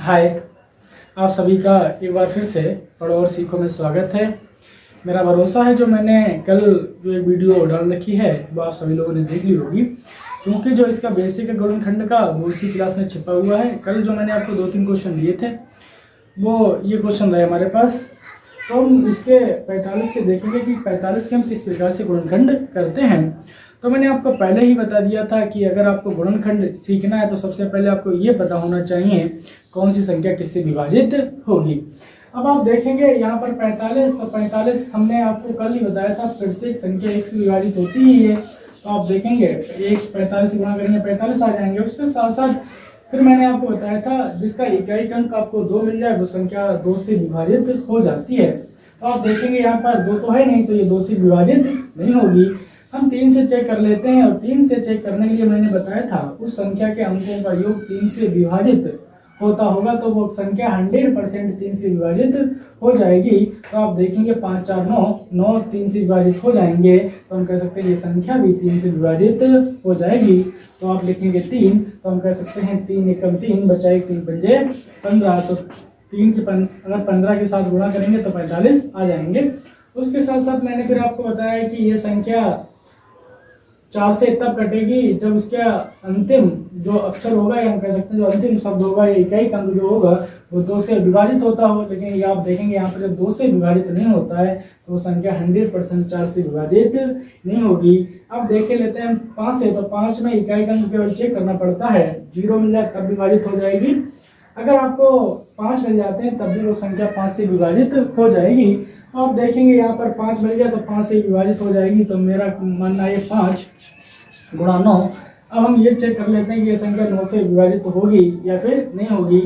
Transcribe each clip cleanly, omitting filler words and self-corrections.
हाय, आप सभी का एक बार फिर से पढ़ो और सीखो में स्वागत है। मेरा भरोसा है जो मैंने कल जो एक वीडियो डाल रखी है वो आप सभी लोगों ने देख ली होगी, क्योंकि जो इसका बेसिक है गुणनखंड का वो इसी क्लास में छिपा हुआ है। कल जो मैंने आपको 2-3 क्वेश्चन दिए थे वो ये क्वेश्चन रहे हमारे पास। तो हम इसके 45 के देखेंगे कि 45 के हम किस प्रकार से गुणनखंड करते हैं। तो मैंने आपको पहले ही बता दिया था कि अगर आपको गुणनखंड सीखना है तो सबसे पहले आपको ये पता होना चाहिए कौन सी संख्या किससे विभाजित होगी। अब आप देखेंगे यहाँ पर 45, तो 45 हमने आपको कल ही बताया था प्रत्येक संख्या 1 से विभाजित होती ही है। तो आप देखेंगे 45 से गुणा करेंगे 45 आ जाएंगे। उसके साथ साथ फिर मैंने आपको बताया था जिसका इकाई अंक आपको 2 मिल जाए वो संख्या 2 से विभाजित हो जाती है। तो आप देखेंगे यहाँ पर 2 तो है नहीं, तो ये 2 से विभाजित नहीं होगी। हम 3 से चेक कर लेते हैं, और 3 से चेक करने के लिए मैंने बताया था उस संख्या के अंकों का योग 3 से विभाजित होता होगा तो वो संख्या 100% 3 से विभाजित हो जाएगी। तो आप देखेंगे 5 4 9 9 3 से विभाजित हो जाएंगे, तो हम कह सकते हैं ये संख्या भी 3 से विभाजित हो जाएगी। तो आप लिखेंगे 3, तो हम कह सकते हैं 3 एकम 3 बचा 1 3 पंजे 15। तो 3 के अगर 15 के साथ गुणा करेंगे तो 45 आ जाएंगे। उसके साथ साथ मैंने फिर आपको बताया कि ये संख्या 4 से तब कटेगी जब उसका अंतिम जो अक्षर होगा, या हम कह सकते हैं जो अंतिम शब्द होगा, या इकाई अंक जो होगा वो 2 से विभाजित होता हो। लेकिन ये आप देखेंगे यहाँ पर जब 2 से विभाजित नहीं होता है तो वो संख्या 100% 4 से विभाजित नहीं होगी। अब देखे लेते हैं 5 से, तो 5 में इकाई अंक केवल चेक करना पड़ता है, 0 मिल जाए तब विभाजित हो जाएगी। अगर आपको 5 मिल जाते हैं तब भी वो संख्या 5 से विभाजित हो जाएगी। तो आप देखेंगे यहाँ पर 5 मिल गया तो 5 से विभाजित हो जाएगी। तो मेरा मानना है 5 गुणा 9। अब हम ये चेक कर लेते हैं कि ये संख्या 9 से विभाजित होगी या फिर नहीं होगी।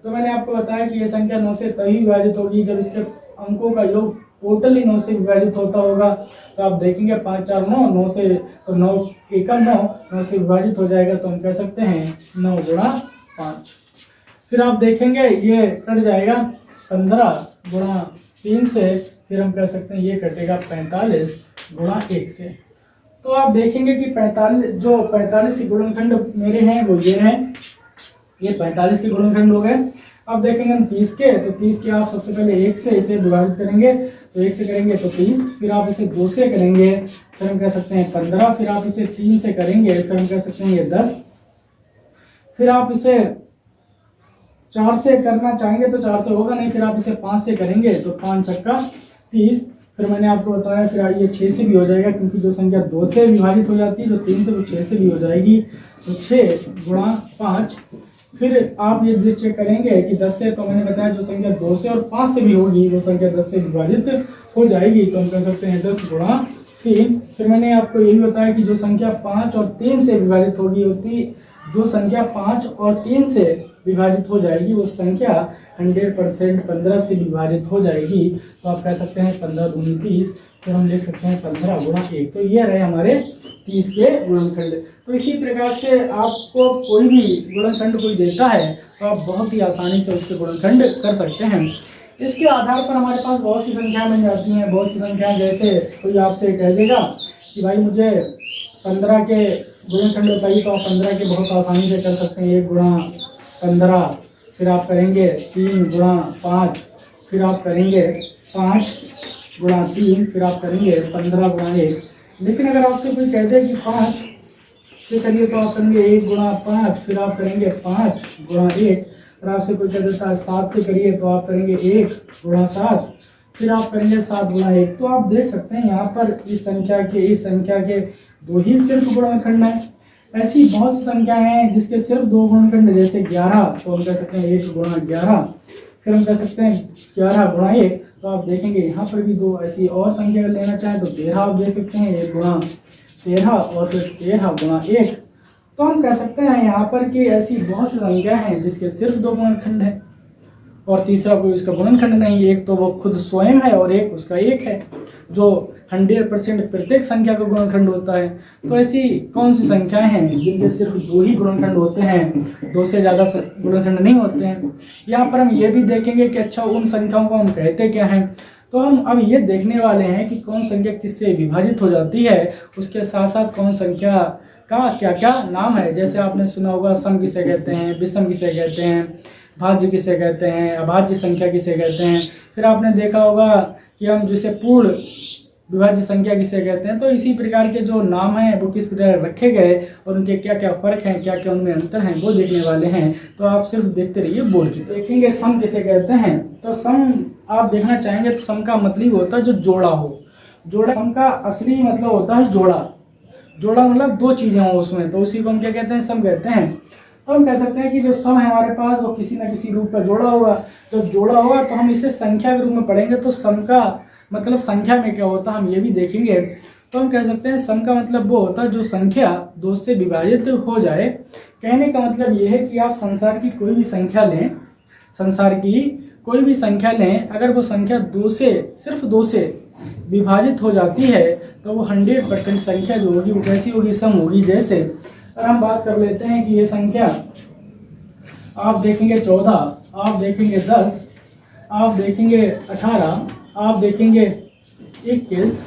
तो मैंने आपको बताया कि ये संख्या 9 से तभी विभाजित होगी जब इसके अंकों का योग टोटली 9 से विभाजित होता होगा। तो आप देखेंगे 5 4 9 9 से, तो 9 एकम 9 9 से विभाजित हो जाएगा। तो हम कह सकते हैं 9 गुणा 5। फिर आप देखेंगे ये कट जाएगा 15 गुणा 3 से, फिर हम कह सकते हैं ये कटेगा 45 गुणा 1 से। तो आप देखेंगे कि 45 के गुणनखंड मेरे हैं वो ये हैं, ये 45 के गुणनखंड हो गए। अब देखेंगे हम 30 के, तो 30 के आप सबसे पहले 1 से इसे विभाजित करेंगे, तो 1 से करेंगे तो 30, फिर आप इसे 2 से करेंगे, फिर हम कह सकते हैं 15, फिर आप इसे 3 से करेंगे, फिर हम कह सकते हैं ये 10, फिर आप इसे 4 से करना चाहेंगे तो 4 से होगा नहीं, फिर आप इसे 5 से करेंगे तो 5 छक्का 30, फिर मैंने आपको बताया फिर ये 6 से भी हो जाएगा, क्योंकि जो संख्या 2 से विभाजित हो जाती है जो 3 से वो 6 से भी हो जाएगी। तो 6 गुणा 5, फिर आप ये चेक करेंगे कि 10 से, तो मैंने बताया जो संख्या 2 से और 5 से भी होगी वो संख्या 10 से विभाजित हो जाएगी। तो हम कह सकते हैं 10 गुणा 3। फिर मैंने आपको यही बताया कि जो संख्या 5 और 3 से विभाजित होगी जो संख्या 5 और 3 से विभाजित हो जाएगी वो संख्या 100% 15 से विभाजित हो जाएगी। तो आप कह सकते हैं 15 दूनी 30, फिर हम लिख सकते हैं 15 गुणा 1। तो ये रहे हमारे 30 के गुणनखंड। तो इसी प्रकार से आपको कोई भी गुणनखंड कोई देता है तो आप बहुत ही आसानी से उसके गुणनखंड कर सकते हैं। इसके आधार पर हमारे पास बहुत सी संख्याएं बन जाती हैं। बहुत सी संख्याएं, जैसे कोई आपसे कह देगा कि भाई मुझे 15 के गुणनखंड बताइए, तो आप 15 के बहुत आसानी से कर सकते हैं। 1 गुणा 15, फिर आप करेंगे 3 गुणा 5, फिर आप करेंगे 5 गुणा 3, फिर आप करेंगे 15 गुणा 1। लेकिन अगर आपसे कोई कहते हैं कि 5 से करिए तो आप करेंगे 1 गुणा 5, फिर आप करेंगे 5 गुणा 1। और आपसे कोई कह देता है 7 से करिए तो आप करेंगे 1 गुणा 7, फिर आप करेंगे 7 गुणा 1। तो आप देख सकते हैं यहाँ पर इस संख्या के 2 ही सिर्फ गुणनखंड हैं। ऐसी बहुत सी संख्याएं हैं जिसके सिर्फ 2 गुणनखंड, जैसे 11, तो हम कह सकते हैं 1 गुणा 11, फिर हम कह सकते हैं 11 गुणा 1। तो आप देखेंगे यहाँ पर भी 2 ऐसी और संख्या लेना चाहें तो 13 आप देख सकते हैं, 1 गुणा 13 और फिर 13 गुणा 1। तो हम कह सकते हैं यहाँ पर कि ऐसी बहुत सी संख्या हैं जिसके सिर्फ 2 गुणनखंड है और तीसरा कोई उसका गुणनखंड नहीं। एक तो वो खुद स्वयं है और एक उसका एक है जो 100% प्रत्येक संख्या का गुणनखंड होता है। तो ऐसी कौन सी संख्याएं हैं जिनके सिर्फ 2 ही गुणनखंड होते हैं, 2 से ज़्यादा गुणनखंड नहीं होते हैं। यहाँ पर हम ये भी देखेंगे कि अच्छा उन संख्याओं को हम कहते क्या हैं। तो हम अब ये देखने वाले हैं कि कौन संख्या किससे विभाजित हो जाती है, उसके साथ साथ कौन संख्या का क्या क्या नाम है। जैसे आपने सुना होगा सम किसे कहते हैं, विषम किसे कहते हैं, भाज्य किसे कहते हैं, अभाज्य संख्या किसे कहते हैं। फिर आपने देखा होगा कि हम जिसे पूर्ण विभाज्य संख्या किसे कहते हैं। तो इसी प्रकार के जो नाम हैं वो किस प्रकार रखे गए और उनके क्या क्या फर्क हैं, क्या क्या उनमें अंतर हैं, वो देखने वाले हैं। तो आप सिर्फ देखते रहिए बोर्ड की। देखेंगे सम किसे कहते हैं। तो सम आप देखना चाहेंगे तो सम का मतलब होता है जो जोड़ा हो। जोड़ा सम का असली मतलब होता है जोड़ा। जोड़ा मतलब दो चीजें हो उसमें, तो उसी को हम क्या कहते हैं, सम कहते हैं। तो हम कह सकते हैं कि जो सम है हमारे पास वो किसी न किसी रूप में जोड़ा होगा। जब जोड़ा होगा तो हम इसे संख्या के रूप में पढ़ेंगे, तो सम का मतलब संख्या में क्या होता है हम ये भी देखेंगे। तो हम कह सकते हैं सम का मतलब वो होता है जो संख्या दो से विभाजित हो जाए। कहने का मतलब ये है कि आप संसार की कोई भी संख्या लें, संसार की कोई भी संख्या लें, अगर वो संख्या दो से, सिर्फ दो से विभाजित हो जाती है तो वो 100% संख्या जो होगी वो कैसी होगी, सम होगी। जैसे अगर हम बात कर लेते हैं कि ये संख्या आप देखेंगे 14, आप देखेंगे 10, आप देखेंगे 18, आप देखेंगे 21,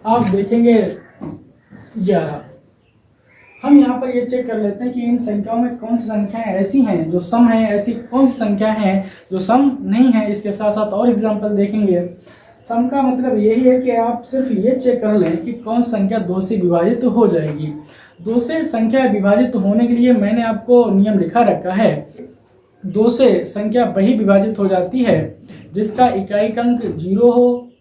आप देखेंगे 11। हम यहाँ पर ये चेक कर लेते हैं कि इन संख्याओं में कौन सी संख्याएं ऐसी हैं जो सम है, ऐसी कौन सी संख्या हैं जो सम नहीं है। इसके साथ साथ और एग्जांपल देखेंगे। सम का मतलब यही है कि आप सिर्फ ये चेक कर लें कि कौन संख्या दो से विभाजित हो जाएगी। दो से संख्या विभाजित होने के लिए मैंने आपको नियम लिखा रखा है। दो से संख्या वही विभाजित हो जाती है जिसका इकाई अंक 0 हो,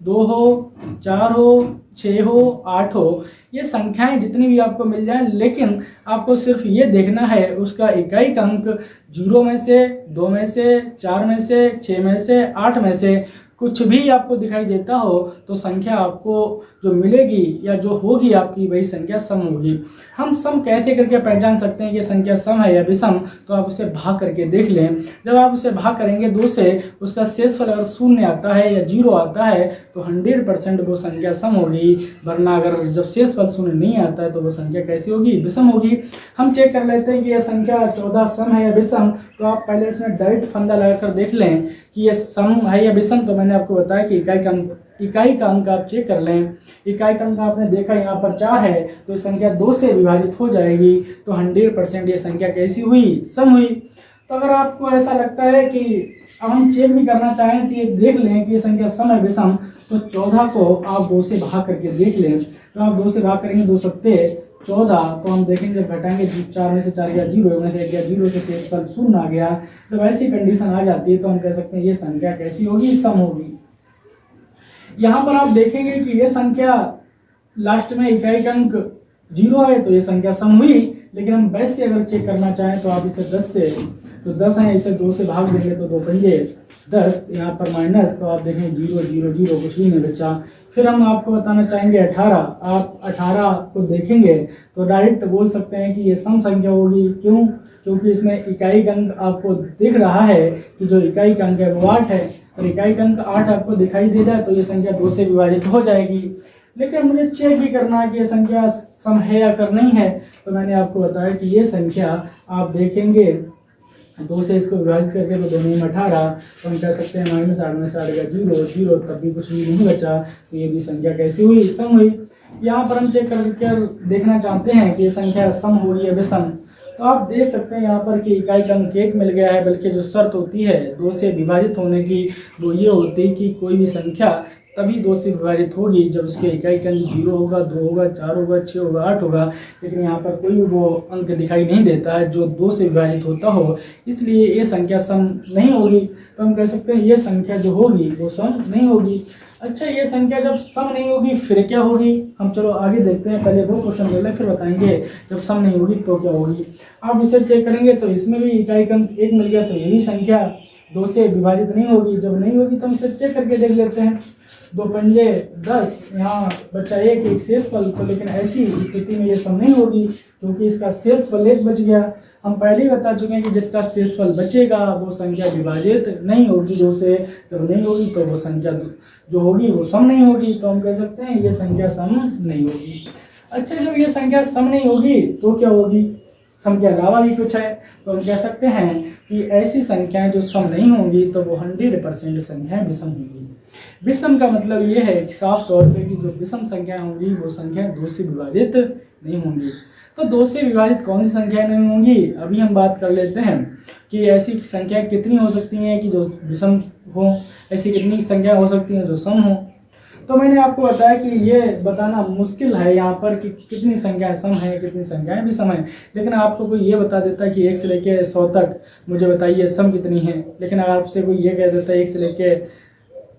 2 हो, 4 हो, 6 हो, 8 हो। ये संख्याएं जितनी भी आपको मिल जाए, लेकिन आपको सिर्फ ये देखना है उसका इकाई अंक 0 में से, 2 में से, 4 में से, 6 में से, 8 में से कुछ भी आपको दिखाई देता हो तो संख्या आपको जो मिलेगी या जो होगी आपकी वही संख्या सम होगी। हम सम कैसे करके पहचान सकते हैं कि संख्या सम है या विषम, तो आप उसे भाग करके देख लें। जब आप उसे भाग करेंगे 2 से, उसका शेषफल अगर 0 आता है या 0 आता है तो 100% वो संख्या सम होगी। वरना अगर जब शेषफल 0 नहीं आता है तो वो संख्या कैसी होगी, विषम होगी। हम चेक कर लेते हैं कि यह संख्या 14 सम है या विषम। तो आप पहले इसमें डायरेक्ट फंदा लगाकर देख लें कि ये सम है या विषम। तो मैंने आपको बताया कि इकाई का अंक आप चेक कर लें। इकाई का अंक आपने देखा यहाँ पर 4 है, तो ये संख्या 2 से विभाजित हो जाएगी। तो 100% ये संख्या कैसी हुई, सम हुई। तो अगर आपको ऐसा लगता है कि अब हम चेक भी करना चाहें तो ये देख लें कि ये संख्या सम है विषम, तो 14 को आप 2 से भाग करके देख लें। तो आप 2 से भाग करेंगे, 2 सत्ते 14, तो हम देखेंगे घटाएंगे 4 में से 4 गया 0, में से गया 0, तो शेषफल 0 आ गया। जब ऐसी कंडीशन आ जाती है तो हम कह सकते हैं ये संख्या कैसी होगी, सम होगी। यहाँ पर आप देखेंगे कि ये संख्या लास्ट में इकाई अंक 0 है तो ये संख्या सम हुई। लेकिन हम वैसे अगर चेक करना चाहें तो आप इसे 10 से, तो 10 है, इसे 2 से भाग देंगे तो 2 पंजे 10, यहाँ पर माइनस, तो आप देखेंगे 0 0 0, कुछ भी नहीं बचा। फिर हम आपको बताना चाहेंगे 18। आप 18 को देखेंगे तो डायरेक्ट बोल सकते हैं कि ये सम संख्या होगी। क्यों? क्योंकि इसमें इकाई अंक आपको दिख रहा है कि जो इकाई अंक है वो 8 है, और इकाई अंक 8 आपको दिखाई दे जाए तो ये संख्या 2 से विभाजित हो जाएगी। लेकिन मुझे चेक भी करना है कि ये संख्या सम है या फिर नहीं है। तो मैंने आपको बताया कि ये संख्या आप देखेंगे 2 से इसको विभाजित करके तो 2 में 18, तो हम कह सकते हैं माइनस 8 में से 8 गया 0 0, तब भी कुछ भी नहीं बचा। तो ये भी संख्या कैसी हुई, सम हुई। यहाँ पर हम चेक करके देखना चाहते हैं कि ये संख्या सम हुई या विषम। तो आप देख सकते हैं यहाँ पर कि इकाई अंक 1 मिल गया है, बल्कि जो शर्त होती है 2 से विभाजित होने की वो ये होती है कि कोई भी संख्या तभी 2 से विभाजित होगी जब उसके इकाई अंक 0 होगा, 2 होगा, 4 होगा, 6 होगा, 8 होगा। लेकिन यहाँ पर कोई भी वो अंक दिखाई नहीं देता है जो 2 से विभाजित होता हो, इसलिए ये संख्या सम नहीं होगी। तो हम कह सकते हैं ये संख्या जो होगी वो सम नहीं होगी। अच्छा, ये संख्या जब सम नहीं होगी फिर क्या होगी, हम चलो आगे देखते हैं। पहले वो क्वेश्चन ले लें फिर बताएंगे जब सम नहीं होगी तो क्या होगी। आप इसे चेक करेंगे तो इसमें भी इकाई अंक 1 मिल गया, तो यही संख्या 2 से विभाजित नहीं होगी। जब नहीं होगी तो हम इसे चेक करके देख लेते हैं। 2 पंजे 10, यहाँ बचा 1 शेषफल, तो लेकिन ऐसी स्थिति में ये सम नहीं होगी क्योंकि इसका शेषफल 1 बच गया। हम पहले ही बता चुके हैं कि जिसका शेषफल बचेगा वो संख्या विभाजित नहीं होगी 2 से। जब नहीं होगी तो वो संख्या जो होगी वो सम नहीं होगी। तो हम कह सकते हैं ये संख्या सम नहीं होगी। अच्छा, जब ये संख्या सम नहीं होगी तो क्या होगी, सम के अलावा भी कुछ है। तो हम कह सकते हैं कि ऐसी संख्याएं जो सम नहीं होंगी तो वो 100% संख्याएं विषम होंगी। विषम का मतलब ये है कि साफ तौर पे कि जो विषम संख्याएं होंगी वो संख्या 2 से विभाजित नहीं होंगी। तो 2 से विभाजित कौन सी संख्याएं नहीं होंगी, अभी हम बात कर लेते हैं। कि ऐसी संख्या कितनी हो सकती हैं कि जो विषम हो, ऐसी कितनी संख्या हो सकती हैं जो सम हो। तो मैंने आपको बताया कि ये बताना मुश्किल है यहाँ पर कि कितनी संख्याएं सम है, कितनी संख्याएं विषम है। लेकिन आपको कोई ये बता देता है कि 1 से लेके 100 तक मुझे बताइए सम कितनी है, लेकिन अगर आपसे कोई ये कह देता है 1 से लेके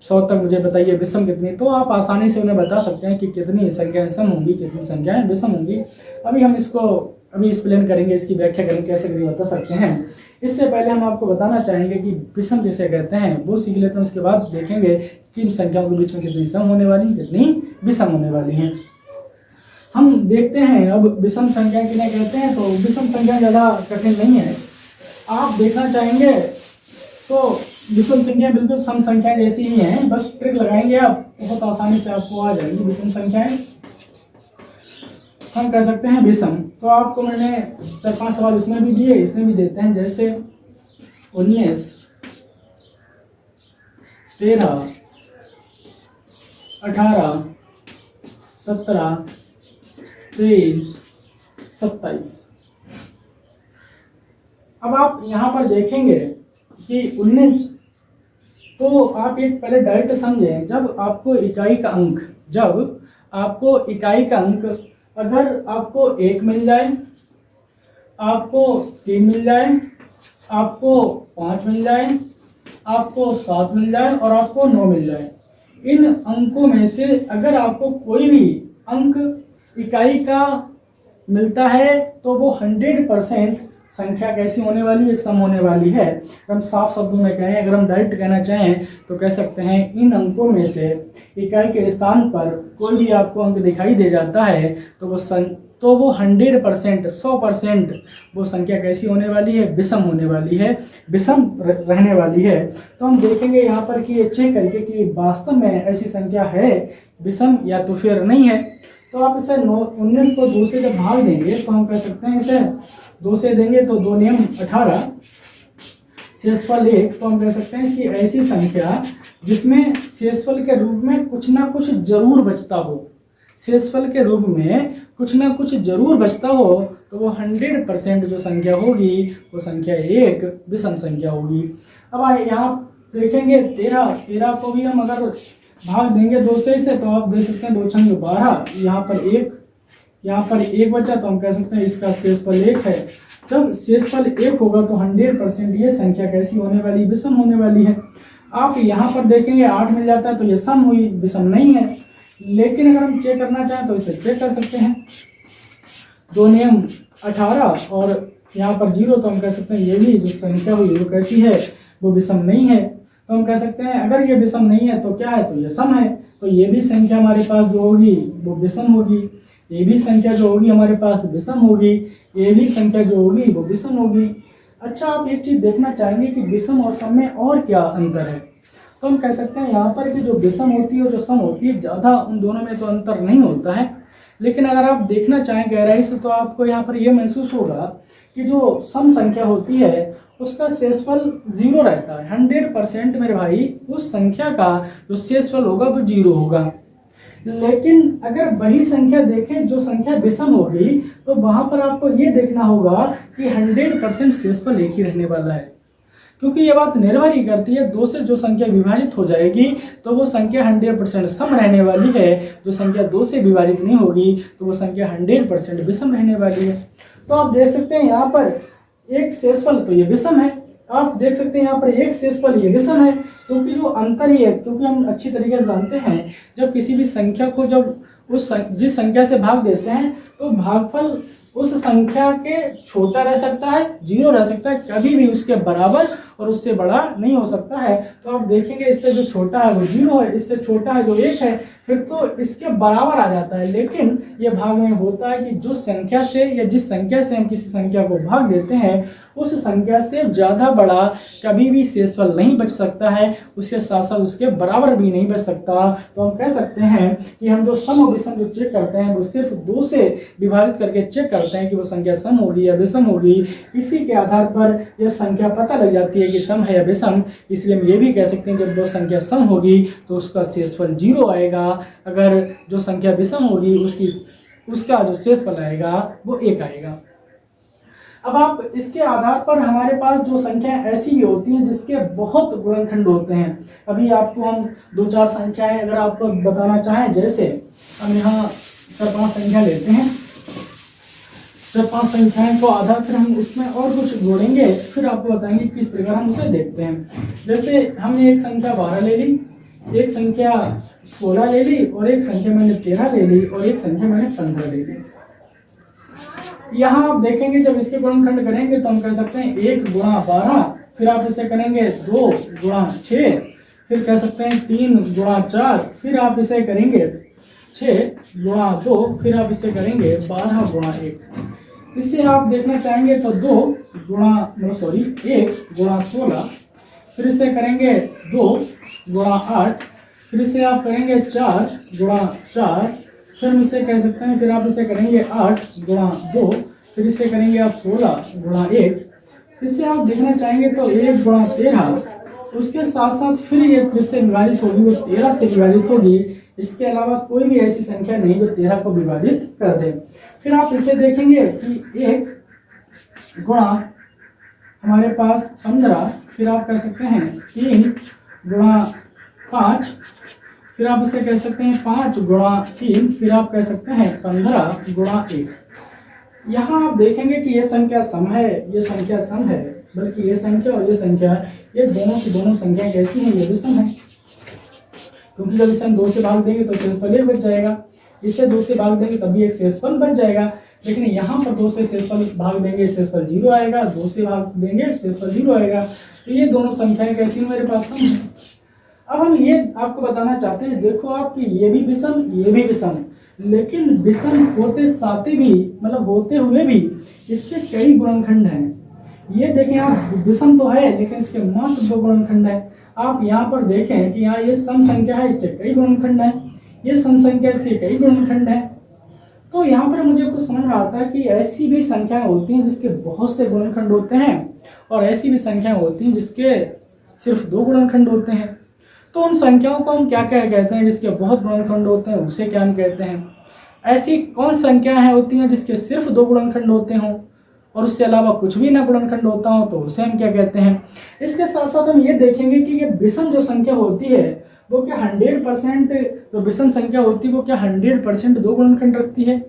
100 तक मुझे बताइए विषम कितनी, तो आप आसानी से उन्हें बता सकते हैं कि कितनी संख्याएं सम होंगी, कितनी संख्याएं विषम होंगी। अभी हम इसको एक्सप्लेन करेंगे, इसकी व्याख्या करेंगे कैसे करेंगे बता सकते हैं। इससे पहले हम आपको बताना चाहेंगे कि विषम किसे कहते हैं, वो सीख लेते हैं। उसके बाद देखेंगे किन संख्याओं के बीच में कितनी सम होने वाली, कितनी विषम होने वाली हैं। हम देखते हैं अब विषम संख्या किन्हें कहते हैं। तो विषम संख्या ज़्यादा कठिन नहीं है, आप देखना चाहेंगे तो विषम संख्या बिल्कुल सम संख्या जैसी ही हैं, बस ट्रिक लगाएंगे आप, बहुत आसानी से आपको आ जाएंगी विषम संख्याएं। हम कह सकते हैं विषम। तो आपको मैंने 4-5 सवाल इसमें भी दिए, इसमें भी देते हैं, जैसे 19, 13, 18, 17, 23, 27। अब आप यहाँ पर देखेंगे कि 19, तो आप एक पहले डायरेक्ट समझें, जब आपको इकाई का अंक अगर आपको 1 मिल जाए, आपको 3 मिल जाए, आपको 5 मिल जाए, आपको 7 मिल जाए और आपको 9 मिल जाए, इन अंकों में से अगर आपको कोई भी अंक इकाई का मिलता है तो वो 100% संख्या कैसी होने वाली है, सम होने वाली है। हम साफ शब्दों में कहें, अगर हम डायरेक्ट कहना चाहें तो कह सकते हैं इन अंकों में से इकाई के स्थान पर कोई भी आपको अंक दिखाई दे जाता है तो वो 100%, 100% वो संख्या कैसी होने वाली है, विषम होने वाली है, विषम रहने वाली है। तो हम देखेंगे यहाँ पर कि ये चेक करके कि वास्तव में ऐसी संख्या है विषम या तो फिर नहीं है। तो आप इसे 19 को 2 से जब भाग देंगे तो हम कह सकते हैं इसे 2 से देंगे तो 2 नियम 18, शेषफल 1। तो हम कह सकते हैं कि ऐसी संख्या जिसमें शेषफल के रूप में कुछ ना कुछ जरूर बचता हो, शेषफल के रूप में कुछ ना कुछ जरूर बचता हो, तो वो 100% जो संख्या होगी वो संख्या 1 विषम संख्या होगी। अब यहाँ देखेंगे 13 को भी हम अगर भाग देंगे 2 से तो आप देख सकते हैं 2 छंग 12, यहाँ पर 1 बचा, तो हम कह सकते हैं इसका शेषफल 1 है। जब शेषफल 1 होगा तो 100% ये संख्या कैसी होने वाली, विषम होने वाली है। आप यहाँ पर देखेंगे 8 मिल जाता है तो ये सम हुई, विषम नहीं है। लेकिन अगर हम चेक करना चाहें तो इसे चेक कर सकते हैं, 2 नियम 18 और यहाँ पर 0, तो हम कह सकते हैं ये भी जो संख्या हुई वो कैसी है, वो विषम नहीं है। तो हम कह सकते हैं अगर ये विषम नहीं है तो क्या है, तो ये सम है। तो ये भी संख्या हमारे पास जो होगी वो विषम होगी, ये भी संख्या जो होगी हमारे पास विषम होगी, ये भी संख्या जो होगी वो विषम होगी। अच्छा, आप एक चीज देखना चाहेंगे कि विषम और सम में और क्या अंतर है। तो हम कह सकते हैं यहाँ पर कि जो विषम होती है और जो सम होती है, ज़्यादा उन दोनों में तो अंतर नहीं होता है। लेकिन अगर आप देखना चाहें गहराई से तो आपको यहाँ पर यह महसूस होगा कि जो सम संख्या होती है उसका शेषफल 0 रहता है। 100% मेरे भाई उस संख्या का जो शेषफल होगा वो 0 होगा। लेकिन अगर वही संख्या देखें जो संख्या विषम होगी तो वहां पर आपको ये देखना होगा कि 100% शेषफल एक ही रहने वाला है, क्योंकि ये बात निर्भर ही करती है 2 से जो संख्या विभाजित हो जाएगी तो वो संख्या 100% सम रहने वाली है, जो संख्या 2 से विभाजित नहीं होगी तो वो संख्या 100% विषम रहने वाली है। तो आप देख सकते हैं यहाँ पर एक शेषफल तो ये विषम है, आप देख सकते हैं यहाँ पर एक शेषफल ये विषम है, क्योंकि जो अंतर ही है, क्योंकि हम अच्छी तरीके से जानते हैं जब किसी भी संख्या को जब जिस संख्या से भाग देते हैं तो भागफल उस संख्या के छोटा रह सकता है, 0 रह सकता है, कभी भी उसके बराबर और उससे बड़ा नहीं हो सकता है। तो आप देखेंगे इससे जो छोटा है वो 0 है, इससे छोटा है जो 1 है, फिर तो इसके बराबर आ जाता है। लेकिन ये भाग में होता है कि जो संख्या से या जिस संख्या से हम किसी संख्या को भाग देते हैं उस संख्या से ज़्यादा बड़ा कभी भी शेषफल नहीं बच सकता है, उसके साथ साथ उसके बराबर भी नहीं बच सकता। तो हम कह सकते हैं कि हम जो सम और विषम जो चेक करते हैं वो सिर्फ 2 से विभाजित करके चेक करते हैं कि वो संख्या सम होगी या विषम होगी। इसी के आधार पर यह संख्या पता लग जाती है कि सम है या विषम। इसलिए हम ये भी कह सकते हैं जब वो संख्या सम होगी तो उसका शेषफल 0 आएगा, अगर जो संख्या विषम होगी उसका जो शेषफल आएगा वो 1 आएगा। अब आप इसके आधार पर हमारे पास जो संख्याएं ऐसी भी होती हैं जिसके बहुत गुणनखंड होते हैं। अभी आपको हम 2-4 संख्याएं अगर आप बताना चाहें, जैसे हम यहाँ 4-5 संख्या लेते हैं, 4-5 संख्याएं को आधा, फिर हम उसमें और कुछ जोड़ेंगे, फिर आपको बताएंगे किस प्रकार हम उसे देखते हैं। जैसे हमने एक संख्या 12 ले ली, एक संख्या 16 ले ली, और एक संख्या मैंने 13 ले ली, और एक संख्या मैंने 15 ले ली। यहाँ आप देखेंगे जब इसके गुणनखंड करेंगे तो हम कह सकते हैं 1 गुणा 12, फिर आप इसे करेंगे 2 गुणा 6, फिर कह सकते हैं 3 गुणा 4, फिर आप इसे करेंगे 6 गुणा 2, फिर आप इसे करेंगे 12 गुणा 1। इससे आप देखना चाहेंगे तो 1 गुणा 16, फिर इसे करेंगे 2 गुणा 8, फिर इसे आप करेंगे 4 गुणा 4, फिर हम इसे कह सकते हैं, फिर आप इसे करेंगे 8 गुणा 2, फिर इसे करेंगे आप 16 गुणा 1। इससे आप देखना चाहेंगे तो 1 गुणा 13, उसके साथ साथ फिर ये जिससे विभाजित होगी वो 13 से विभाजित होगी। इसके अलावा कोई भी ऐसी संख्या नहीं जो 13 को विभाजित कर दे। फिर आप इसे देखेंगे कि 1 गुणा हमारे पास 15, फिर आप कह सकते हैं 3 गुणा 5, फिर आप इसे कह सकते हैं 5 गुणा 3, फिर आप कह सकते हैं 15 गुणा 1। यहाँ आप देखेंगे कि ये संख्या सम है, ये संख्या सम है, बल्कि ये संख्या और ये संख्या, ये दोनों की दोनों संख्या कैसी हैं, ये विषम है। क्योंकि जब इसे हम 2 से भाग देंगे तो शेषफल 1 बच जाएगा, इसे 2 से भाग देंगे तब भी एक शेषफल बच जाएगा। लेकिन यहाँ पर 2 से शेषफल भाग देंगे शेषफल 0 आएगा, 2 से भाग देंगे शेषफल 0 आएगा। तो ये दोनों संख्याएं कैसी हैं, मेरे पास सम है। अब हम ये आपको बताना चाहते हैं, देखो आप कि ये भी विषम, ये भी विषम, लेकिन विषम होते साथ भी, मतलब होते हुए भी इसके कई गुणनखंड हैं। ये देखें आप, विषम तो है लेकिन इसके मात्र 2 गुणनखंड है। आप यहाँ पर देखें कि यहाँ ये सम संख्या है, इसके कई गुणनखंड है, ये सम संख्या, इसके कई गुणनखंड है। तो यहाँ पर मुझे कुछ समझ में आता है कि ऐसी भी संख्याएं होती हैं जिसके बहुत से गुणनखंड होते हैं, और ऐसी भी संख्याएं होती हैं जिसके सिर्फ 2 गुणनखंड होते हैं। तो उन संख्याओं को हम क्या क्या कहते हैं जिसके बहुत गुणनखंड होते हैं, उसे क्या हम कहते हैं। ऐसी कौन संख्याएं होती हैं जिसके सिर्फ 2 गुणनखंड होते हों और उससे अलावा कुछ भी ना गुणनखंड होता हो, तो उसे हम क्या कहते हैं। इसके साथ साथ हम ये देखेंगे कि ये विषम जो संख्या होती है वो क्या 100% जो विषम संख्या होती है वो क्या 100% 2 गुणनखंड रखती है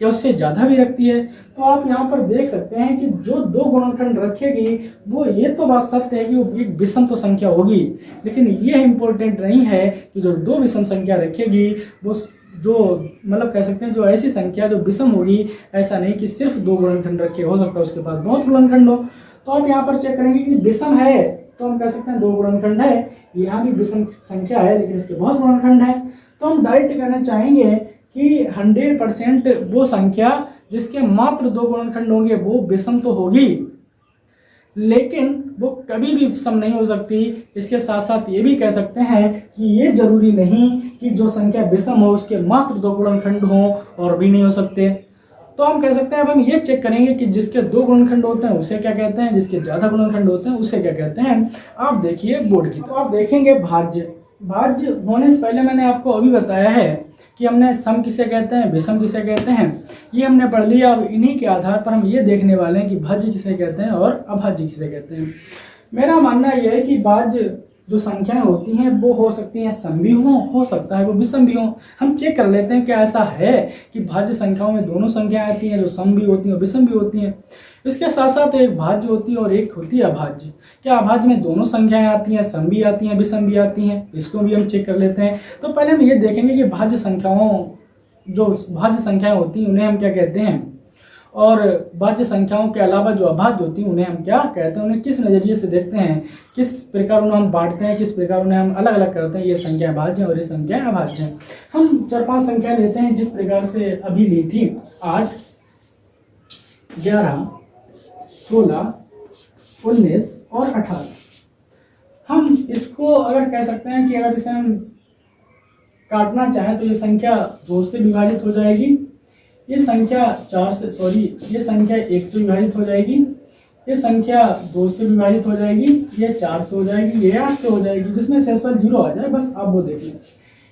या उससे ज्यादा भी रखती है। तो आप यहाँ पर देख सकते हैं कि जो 2 गुणनखंड रखेगी वो, ये तो बात सत्य है कि वो एक विषम तो संख्या होगी, लेकिन ये इम्पोर्टेंट नहीं है कि जो 2 विषम संख्या रखेगी वो जो, मतलब कह सकते हैं जो ऐसी संख्या जो विषम होगी, ऐसा नहीं कि सिर्फ 2 गुणनखंड रखे, हो सकता है उसके पास बहुत गुणनखंड हो। तो आप यहाँ पर चेक करेंगे कि विषम है तो हम कह सकते हैं 2 गुणनखंड है, यहाँ भी विषम संख्या है लेकिन इसके बहुत गुणनखंड है। तो हम डायरेक्ट कहना चाहेंगे कि 100% वो संख्या जिसके मात्र 2 गुणनखंड होंगे वो विषम तो होगी, लेकिन वो कभी भी विषम नहीं हो सकती। इसके साथ साथ ये भी कह सकते हैं कि ये जरूरी नहीं कि जो संख्या विषम हो उसके मात्र 2 गुणनखंड हो, और भी नहीं हो सकते। तो हम कह सकते हैं, अब हम ये चेक करेंगे कि जिसके 2 गुणनखंड होते हैं उसे क्या कहते हैं, जिसके ज्यादा गुणनखंड होते हैं उसे क्या कहते हैं। आप देखिए बोर्ड की, तो आप देखेंगे भाज्य। भाज्य होने से पहले मैंने आपको अभी बताया है कि हमने सम किसे कहते हैं, विषम किसे कहते हैं, ये हमने पढ़ लिया। अब इन्हीं के आधार पर हम ये देखने वाले हैं कि भाज्य किसे कहते हैं और अभाज्य किसे कहते हैं। मेरा मानना यह है कि भाज्य जो संख्याएं होती हैं वो हो सकती हैं सम भी हो सकता है वो विषम भी हो। हम चेक कर लेते हैं क्या ऐसा है कि भाज्य संख्याओं में दोनों संख्याएं आती हैं जो सम भी होती हैं और विषम भी होती हैं। इसके साथ साथ एक भाज्य होती है और एक होती है अभाज्य। क्या अभाज्य में दोनों संख्याएं आती हैं, सम भी आती हैं, विषम भी आती हैं, इसको भी हम चेक कर लेते हैं। तो पहले हम ये देखेंगे कि भाज्य संख्याओं, जो भाज्य संख्याएं होती हैं उन्हें हम क्या कहते हैं, और भाज्य संख्याओं के अलावा जो अभाज्य होती हैं उन्हें हम क्या कहते हैं, उन्हें किस नजरिए से देखते हैं, किस प्रकार उन्हें हम बांटते हैं, किस प्रकार उन्हें हम अलग अलग करते हैं। ये संख्या भाज्य और ये संख्या अभाज्य है। हम 4-5 संख्या लेते हैं जिस प्रकार से अभी ली थी, 8, 11, 16, 19 और 18। हम इसको अगर कह सकते हैं कि अगर इसे हम काटना चाहें तो ये संख्या 2 से विभाजित हो जाएगी, ये संख्या 4 से, ये संख्या 1 से विभाजित हो जाएगी, ये संख्या 2 से विभाजित हो जाएगी, ये 4 से हो जाएगी, ये 8 से हो जाएगी, जिसमें शेषफल 0 आ जाए, बस आप वो देख लें।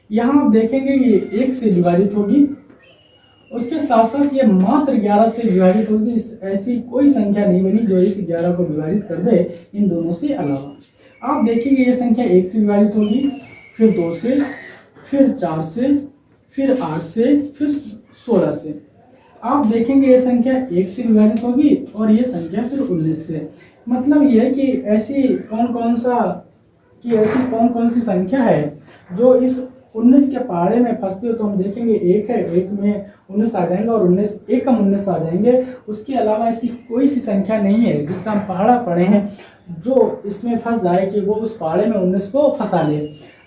यहाँ आप देखेंगे ये 1 से विभाजित होगी उसके साथ साथ ये मात्र 11 से विभाजित होगी। ऐसी कोई संख्या नहीं बनी जो इस 11 को विभाजित कर दे इन दोनों से अलावा। आप देखेंगे ये संख्या 1 से विभाजित होगी, फिर 2 से, फिर 4 से, फिर 8 से, फिर 16 से। आप देखेंगे ये संख्या 1 से विभाजित होगी और ये संख्या फिर 19 से। मतलब ये है कि ऐसी कौन कौन सी संख्या है जो इस 19 के पहाड़े में फंसती हो। तो हम देखेंगे 1 है, 1 में 19 आ जाएंगे और 19 1 कम 19 आ जाएंगे। उसके अलावा ऐसी कोई सी संख्या नहीं है जिसका हम पहाड़ा पढ़े हैं जो इसमें फंस जाए कि वो उस पहाड़े में 19 को फंसा ले।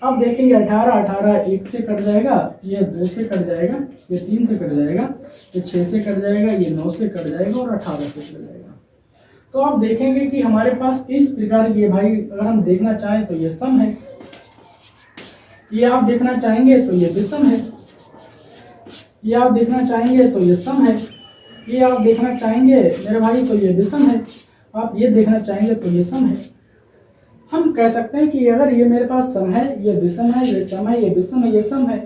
अब देखेंगे 18 1 से कट जाएगा, ये 2 से कट जाएगा, ये 3 से कट जाएगा, ये 6 से कट जाएगा, ये 9 से कट जाएगा और 18 से कट जाएगा। तो आप देखेंगे कि हमारे पास इस प्रकार की, भाई अगर हम देखना चाहें तो ये सम है, ये आप देखना चाहेंगे तो ये विषम है, ये आप देखना चाहेंगे तो ये सम है, ये आप देखना चाहेंगे मेरे भाई तो ये विषम है, आप ये देखना चाहेंगे तो ये सम है। हम कह सकते हैं कि अगर ये मेरे पास सम है, ये विषम है, ये सम है, ये विषम है, ये सम है,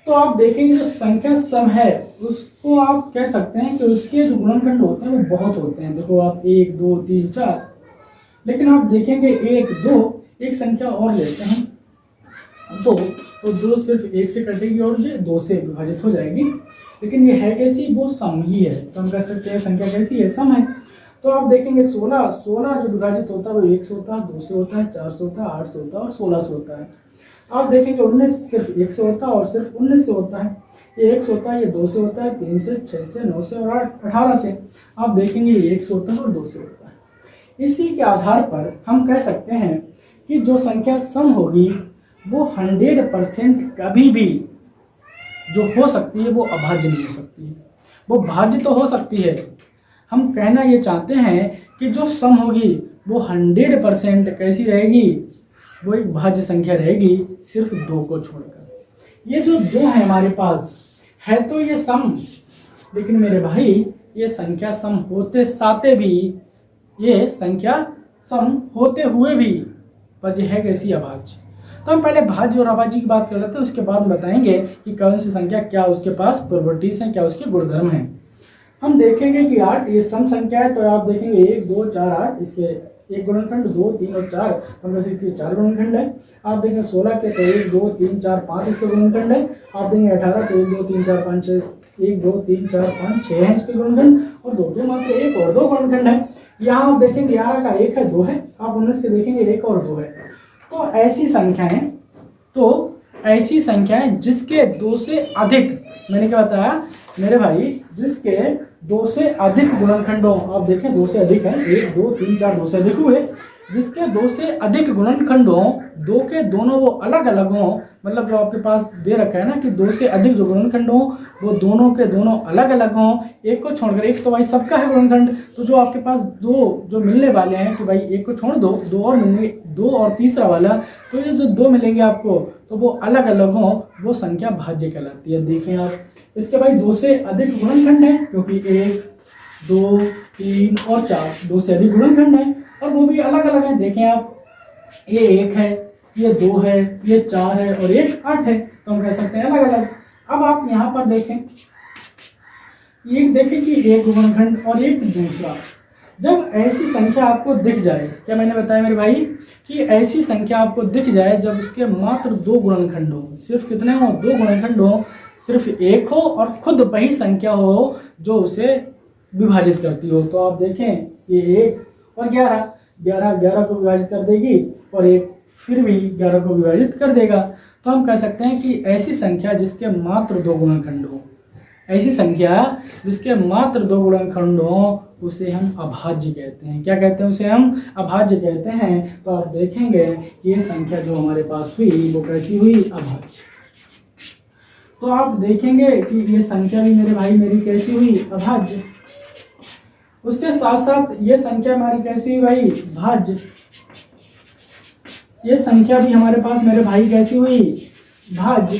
तो आप देखेंगे जो संख्या सम है उसको आप कह सकते हैं कि उसके जो गुणनखंड होते हैं वो बहुत होते हैं। देखो आप 1 2 3 4, लेकिन आप देखेंगे 1 2, एक संख्या और लेते हैं 2, तो 2 सिर्फ 1 से कटेगी और ये 2 से विभाजित हो जाएगी। लेकिन ये है कैसी, वो सम ही है, तो हम कह सकते हैं संख्या कैसी है, सम है। तो आप देखेंगे 16 जो विभाजित होता है वो 1 से होता है, 2 से होता है, 4 से होता है, 8 से होता है और 16 से होता है। आप देखेंगे 19 सिर्फ 1 से होता है और सिर्फ 19 से होता है, ये 1 से होता है, ये 2 से होता है, 3 से, 6 से, 9 से और 18 से। आप देखेंगे ये 1 से होता है और 2 से होता है। इसी के आधार पर हम कह सकते हैं कि जो संख्या सम होगी वो 100% कभी भी जो हो सकती है वो अभाज्य नहीं हो सकती है, वो भाज्य तो हो सकती है। हम कहना ये चाहते हैं कि जो सम होगी वो 100% कैसी रहेगी, वो एक भाज्य संख्या रहेगी, सिर्फ 2 को छोड़कर। ये जो 2 है हमारे पास है तो ये सम, लेकिन मेरे भाई ये संख्या सम होते साथे भी, ये संख्या सम होते हुए भी, पर ये है कैसी, अभाज्य। तो हम पहले भाज्य और अभाज्य की बात कर लेते हैं, उसके बाद बताएंगे कि कौन सी संख्या क्या उसके पास प्रॉपर्टीज हैं, क्या उसके गुणधर्म हैं। हम देखेंगे कि 8 ये सम संख्या है, तो आप देखेंगे 1 2 4 8, इसके एक गुणनखंड 2 3 और 4, हम कह सकते हैं 4 गुणनखंड है। आप देखेंगे 16 के तो 1 2 3 4 5 इसके गुणनखंड है। आप देखेंगे 18 तो 1 2 3 4 5 6, 1 2 3 4 5 6 है इसके गुणनखंड, और 2 के मात्र 1 और 2 गुणनखंड है। यहाँ आप देखेंगे 11 का 1 है 2 है, आप 19 के देखेंगे 1 और 2 है। तो ऐसी संख्याएं जिसके 2 से अधिक, मैंने क्या बताया मेरे भाई, जिसके 2 से अधिक गुणनखंड हो। आप देखें 2 से अधिक है, 1 2 3 4 2 से अधिक हुए, जिसके 2 से अधिक गुणनखंड हो, 2 के दोनों वो अलग अलग हो, मतलब जो आपके पास दे रखा है ना कि 2 से अधिक जो गुणनखंड हो वो दोनों के दोनों अलग अलग हो, एक को छोड़कर, एक तो भाई सबका है गुणनखंड, तो जो आपके पास 2 जो मिलने वाले हैं कि भाई एक को छोड़ दो, 2 और मिलेंगे, 2 और तीसरा वाला, तो ये जो 2 मिलेंगे आपको तो वो अलग अलग हो, वो संख्या भाज्य कहलाती है। देखें आप इसके भाई 2 से अधिक गुणनखंड है, क्योंकि 1 2 3 और 4 2 से अधिक गुणनखंड है और वो भी अलग अलग है। देखें आप ये 1 है, ये 2 है, ये 4 है और एक 8 है, तो हम कह सकते हैं अलग अलग। अब आप यहाँ पर देखें, एक देखें कि एक गुणनखंड और एक दूसरा। जब ऐसी संख्या आपको दिख जाए, क्या मैंने बताया मेरे भाई कि ऐसी संख्या आपको दिख जाए जब उसके मात्र 2 गुणनखंड हो, सिर्फ कितने हो, 2 गुणनखंड हो, सिर्फ 1 हो और खुद वही संख्या हो जो उसे विभाजित करती हो। तो आप देखें ये 1 और 11 को विभाजित कर देगी और 1 फिर भी 11 को विभाजित कर देगा। तो हम कह सकते हैं कि ऐसी संख्या जिसके मात्र 2 गुणनखंड हो, ऐसी संख्या जिसके मात्र 2 गुणनखंड हो, उसे हम अभाज्य कहते हैं। क्या कहते हैं, उसे हम अभाज्य कहते हैं। तो आप देखेंगे ये संख्या जो हमारे पास हुई वो कैसी हुई, अभाज्य। तो आप देखेंगे कि ये संख्या भी मेरे भाई मेरी कैसी हुई, अभाज्य। उसके साथ साथ ये संख्या हमारी कैसी हुई भाई, भाज्य। ये संख्या भी हमारे पास मेरे भाई कैसी हुई, भाज्य।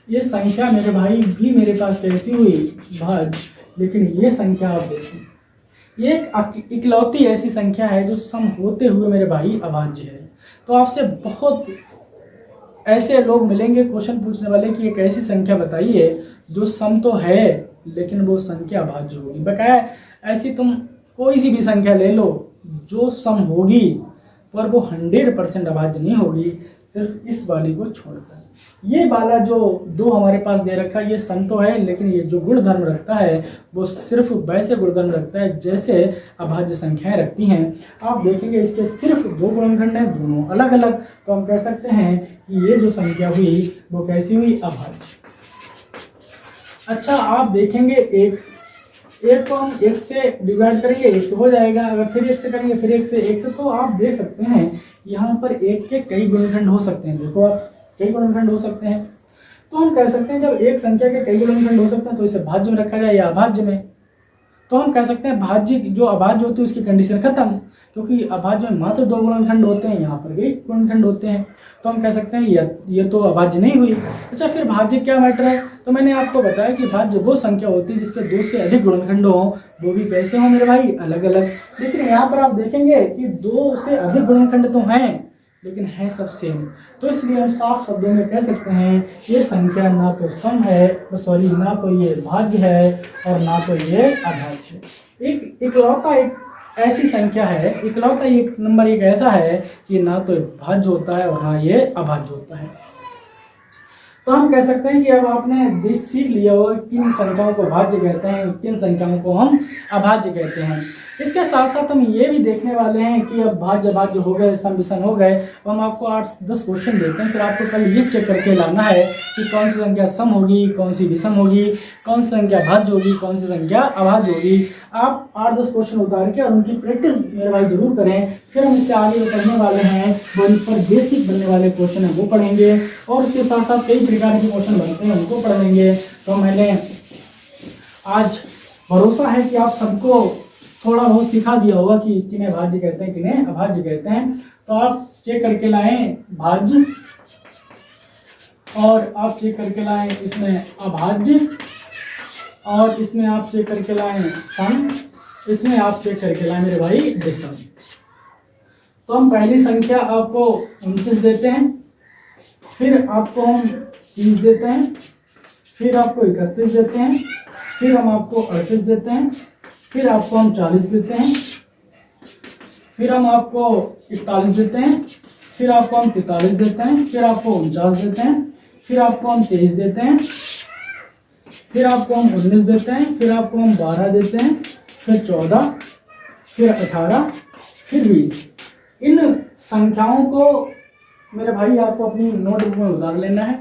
ये संख्या मेरे भाई भी मेरे पास कैसी हुई, भाज्य। लेकिन ये संख्या आप देखें, ये एक इकलौती ऐसी संख्या है जो सम होते हुए मेरे भाई अभाज्य है। तो आपसे बहुत ऐसे लोग मिलेंगे क्वेश्चन पूछने वाले कि एक ऐसी संख्या बताइए जो सम तो है लेकिन वो संख्या अभाज्य होगी। बकाया ऐसी तुम कोई सी भी संख्या ले लो जो सम होगी पर वो 100% अभाज्य नहीं होगी, सिर्फ इस वाली को छोड़कर। ये वाला जो दो हमारे पास दे रखा है ये सम तो है, लेकिन ये जो गुणधर्म रखता है वो सिर्फ वैसे गुणधर्म रखता है जैसे अभाज्य संख्याएं रखती हैं। आप देखेंगे इसके सिर्फ दो गुणनखंड हैं, दोनों अलग अलग, तो हम कह सकते हैं कि ये जो संख्या हुई वो कैसी हुई, अभाज्य। अच्छा, आप देखेंगे एक को हम 1 से डिवाइड करेंगे, 1 से हो जाएगा, अगर फिर 1 से करेंगे, फिर 1 से, तो आप देख सकते हैं यहाँ पर 1 के कई गुणनखंड हो सकते हैं। देखो आप, कई गुणनखंड हो सकते हैं, तो हम कह सकते हैं जब एक संख्या के कई गुणनखंड हो सकते हैं तो इसे भाज्य में रखा जाए या अभाज्य में। तो हम कह सकते हैं भाज्य जो अभाज्य होती है उसकी कंडीशन खत्म, क्योंकि अभाज्य में मात्र 2 गुणनखंड होते हैं, यहाँ पर कई गुणनखंड होते हैं, तो हम कह सकते हैं ये तो अभाज्य नहीं हुई। अच्छा, फिर भाज्य क्या मैटर है, तो मैंने आपको बताया कि भाज्य वो संख्या होती है जिसके 2 से अधिक गुणनखंड हो, वो भी कैसे हो मेरे भाई, अलग अलग। लेकिन यहाँ पर आप देखेंगे कि 2 से अधिक गुणनखंड तो हैं लेकिन है सब सेम, तो इसलिए हम साफ शब्दों में कह सकते हैं ये संख्या ना तो सम है, ना तो ये भाज्य है और ना तो ये अभाज्य। इकलौता एक ऐसी संख्या है, इकलौता एक नंबर एक ऐसा है कि ना तो भाज्य होता है और ना ये अभाज्य होता है। तो हम कह सकते हैं कि अब आपने सीख लिया होगा किन संख्याओं को भाज्य कहते हैं, किन संख्याओं को हम अभाज्य कहते हैं। इसके साथ साथ हम ये भी देखने वाले हैं कि अब भाज्य अभाज्य हो गए, सम विषम हो गए, तो हम आपको 8-10 क्वेश्चन देते हैं, फिर आपको कल ये चेक करके लाना है कि कौन सी संख्या सम होगी, कौन सी विषम होगी, कौन सी संख्या भाज्य होगी, कौन सी संख्या अभाज्य होगी। आप 8-10 क्वेश्चन उतार के और उनकी प्रैक्टिस मेरे भाई जरूर करें। फिर हम इससे आगे जो पढ़ने वाले हैं वो इन पर बेसिक बनने वाले क्वेश्चन है वो पढ़ेंगे, और उसके साथ साथ कई प्रकार के क्वेश्चन बनते हैं उनको पढ़ लेंगे। तो मैंने आज भरोसा है कि आप सबको थोड़ा बहुत सिखा दिया होगा कि किन्हें भाज्य कहते हैं, किन्हें अभाज्य कहते हैं। तो आप चेक करके लाएं भाज्य, और आप चेक करके लाएं इसमें अभाज्य, और इसमें आप चेक करके लाएं सम, इसमें आप चेक करके लाएं मेरे भाई विषम। तो हम पहली संख्या आपको 29 देते हैं, फिर आपको हम 30 देते हैं, फिर आपको 31 देते हैं, फिर हम आपको 38 देते हैं, फिर आपको हम 40 देते हैं, फिर हम आपको 41 देते हैं, फिर आपको हम 43 देते हैं, फिर आपको 49 देते हैं, फिर आपको हम 23 देते हैं, फिर आपको हम 19 देते हैं, फिर आपको हम 12 देते हैं, फिर 14, फिर 18, फिर 20। इन संख्याओं को मेरे भाई आपको अपनी नोटबुक में उतार लेना है।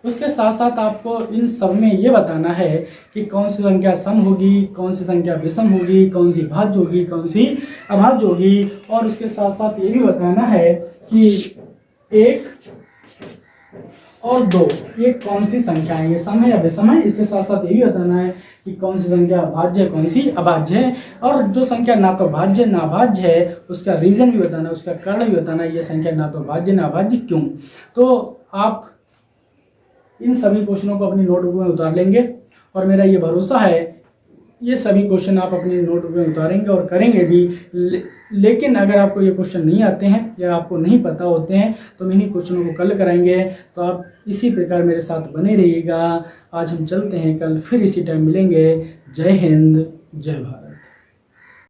उसके साथ साथ आपको इन सब में ये बताना है कि कौन सी संख्या सम होगी, कौन सी संख्या विषम होगी, कौन सी भाज्य होगी, कौन सी अभाज्य होगी, और उसके साथ साथ ये भी बताना है कि 1 और 2 ये कौन सी संख्या है, ये सम है या विषम है। इसके साथ साथ ये भी बताना है कि कौन सी संख्या भाज्य है, कौन सी अभाज्य है, और जो संख्या ना तो भाज्य ना अभाज्य है उसका रीजन भी बताना, उसका कारण भी बताना, ये संख्या ना तो भाज्य ना अभाज्य क्यों। तो आप इन सभी क्वेश्चनों को अपनी नोटबुक में उतार लेंगे, और मेरा ये भरोसा है ये सभी क्वेश्चन आप अपनी नोटबुक में उतारेंगे और करेंगे भी। लेकिन अगर आपको ये क्वेश्चन नहीं आते हैं या आपको नहीं पता होते हैं तो हम इन्हीं क्वेश्चनों को कल कराएंगे। तो आप इसी प्रकार मेरे साथ बने रहिएगा। आज हम चलते हैं, कल फिर इसी टाइम मिलेंगे। जय हिंद, जय भारत।